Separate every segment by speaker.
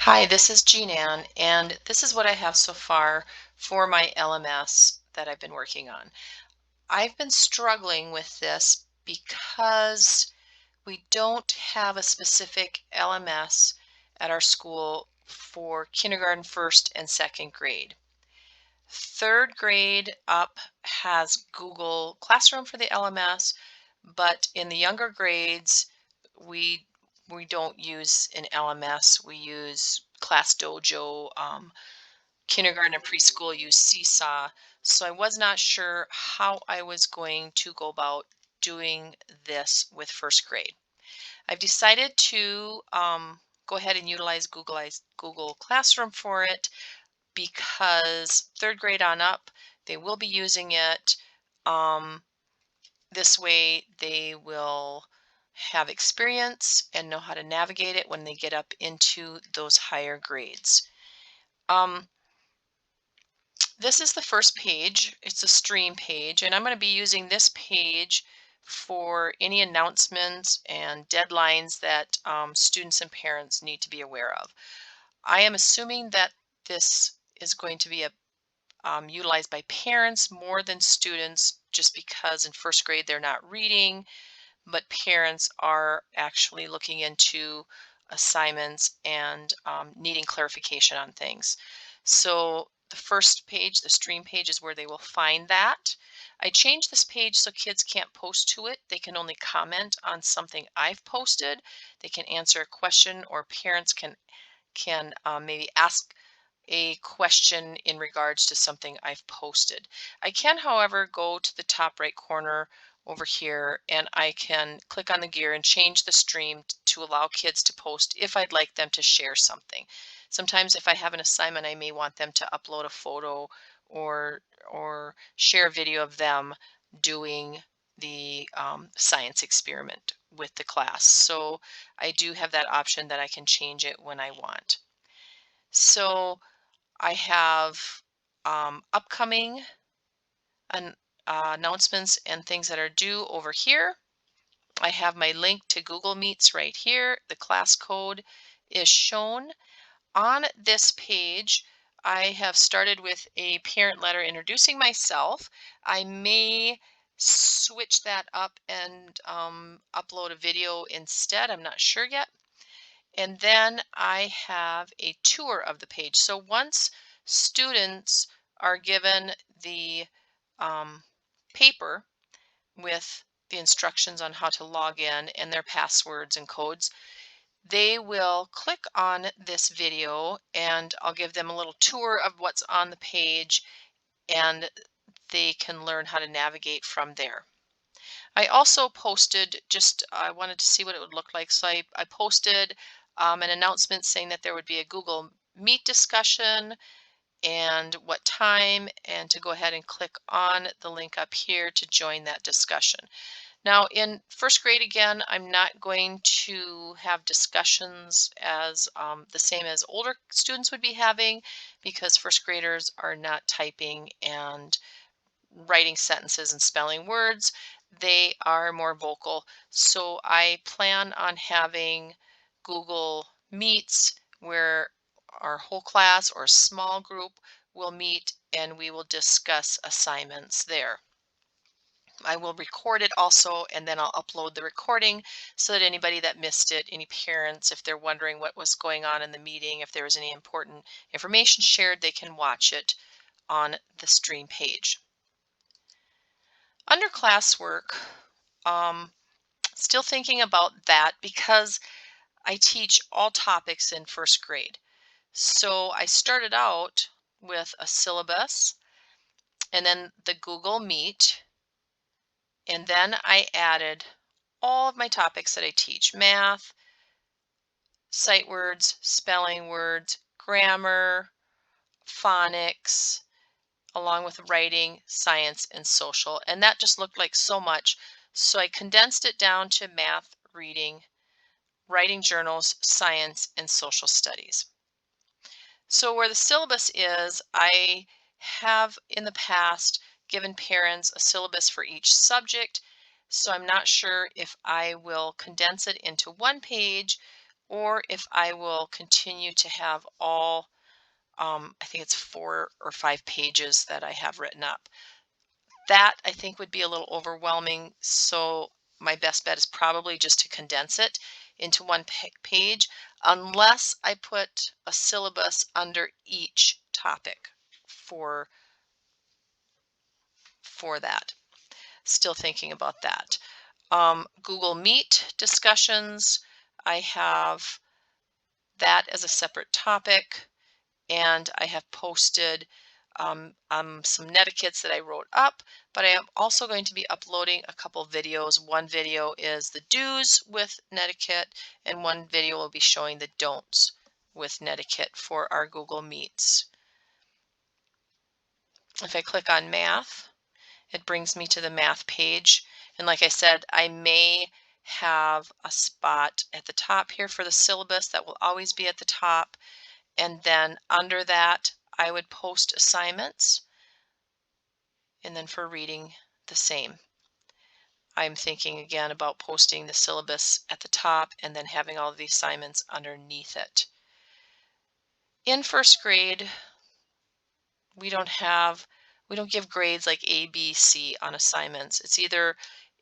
Speaker 1: Hi, this is Jean Ann, and this is what I have so far for my LMS that I've been working on. I've been struggling with this because we don't have a specific LMS at our school for kindergarten, first, and second grade. Third grade up has Google Classroom for the LMS, but in the younger grades, we we don't use an LMS. We use Class Dojo. Kindergarten and preschool use Seesaw. So I was not sure how I was going to go about doing this with first grade. I've decided to go ahead and utilize Google Classroom for it because third grade on up, they will be using it. Um, this way they will have experience and know how to navigate it when they get up into those higher grades. Um, this is the first page. It's a stream page, and I'm going to be using this page for any announcements and deadlines that students and parents need to be aware of. I am assuming that this is going to be utilized by parents more than students just because in first grade they're not reading, but parents are actually looking into assignments and needing clarification on things. So the first page, the stream page, is where they will find that. I changed this page so kids can't post to it. They can only comment on something I've posted. They can answer a question, or parents can maybe ask a question in regards to something I've posted. I can, however, go to the top right corner over here and I can click on the gear and change the stream to allow kids to post if I'd like them to share something. Sometimes if I have an assignment, I may want them to upload a photo or share a video of them doing the science experiment with the class. So I do have that option that I can change it when I want. So I have upcoming an, announcements and things that are due over here. I have my link to Google Meets right here. The class code is shown. On this page, I have started with a parent letter introducing myself. I may switch that up and upload a video instead. I'm not sure yet. And then I have a tour of the page. So once students are given the um, paper with the instructions on how to log in and their passwords and codes, they will click on this video and I'll give them a little tour of what's on the page and they can learn how to navigate from there. I also posted I wanted to see what it would look like. So I posted an announcement saying that there would be a Google Meet discussion and what time, and to go ahead and click on the link up here to join that discussion. Now in first grade, again, I'm not going to have discussions as the same as older students would be having because first graders are not typing and writing sentences and spelling words. They are more vocal. So I plan on having Google Meets where our whole class or small group will meet and we will discuss assignments there. I will record it also, and then I'll upload the recording so that anybody that missed it, any parents, if they're wondering what was going on in the meeting, if there was any important information shared, they can watch it on the stream page. Under classwork, um, still thinking about that because I teach all topics in first grade. So I started out with a syllabus and then the Google Meet, and then I added all of my topics that I teach: math, sight words, spelling words, grammar, phonics, along with writing, science, and social. And that just looked like so much. So I condensed it down to math, reading, writing journals, science, and social studies. So where the syllabus is, I have in the past given parents a syllabus for each subject. So I'm not sure if I will condense it into one page or if I will continue to have all, I think it's 4 or 5 pages that I have written up. That I think would be a little overwhelming, so my best bet is probably just to condense it into one page, unless I put a syllabus under each topic for that. Still thinking about that. Google Meet discussions, I have that as a separate topic, and I have posted some netiquettes that I wrote up, but I am also going to be uploading a couple videos. One video is the do's with netiquette, and one video will be showing the don'ts with netiquette for our Google Meets. If I click on math, it brings me to the math page. And like I said, I may have a spot at the top here for the syllabus that will always be at the top. And then under that, I would post assignments. And then for reading, the same. I'm thinking again about posting the syllabus at the top and then having all the assignments underneath it. In first grade, we don't give grades like A, B, C on assignments. It's either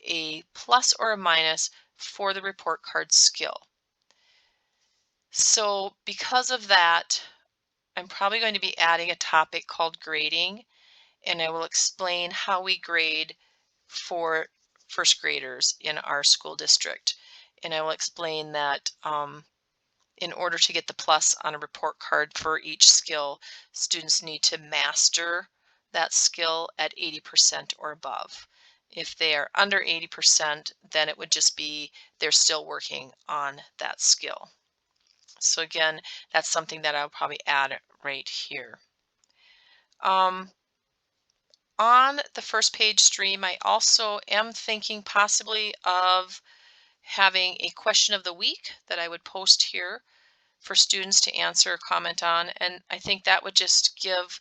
Speaker 1: a plus or a minus for the report card skill. So because of that, I'm probably going to be adding a topic called grading, and I will explain how we grade for first graders in our school district. And I will explain that in order to get the plus on a report card for each skill, students need to master that skill at 80% or above. If they are under 80%, then it would just be they're still working on that skill. So again, that's something that I'll probably add right here. On the first page stream, I also am thinking possibly of having a question of the week that I would post here for students to answer or comment on. And I think that would just give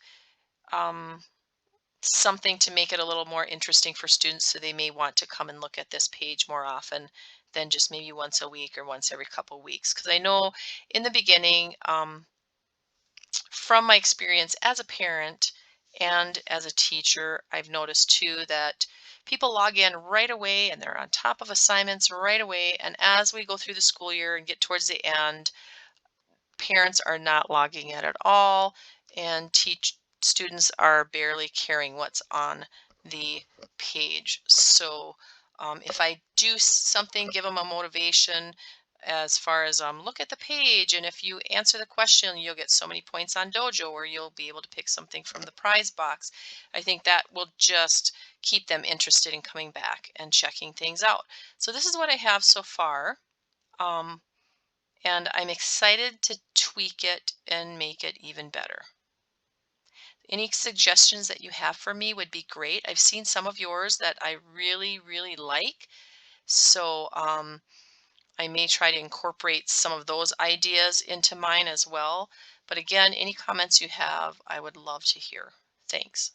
Speaker 1: something to make it a little more interesting for students, so they may want to come and look at this page more often than just maybe once a week or once every couple weeks. Because I know in the beginning, from my experience as a parent and as a teacher, I've noticed too that people log in right away and they're on top of assignments right away. And as we go through the school year and get towards the end, parents are not logging in at all, and students are barely caring what's on the page. So if I do something, give them a motivation as far as look at the page, and if you answer the question, you'll get so many points on Dojo, or you'll be able to pick something from the prize box. I think that will just keep them interested in coming back and checking things out. So this is what I have so far. And I'm excited to tweak it and make it even better. Any suggestions that you have for me would be great. I've seen some of yours that I really, really like. So I may try to incorporate some of those ideas into mine as well. But again, any comments you have, I would love to hear. Thanks.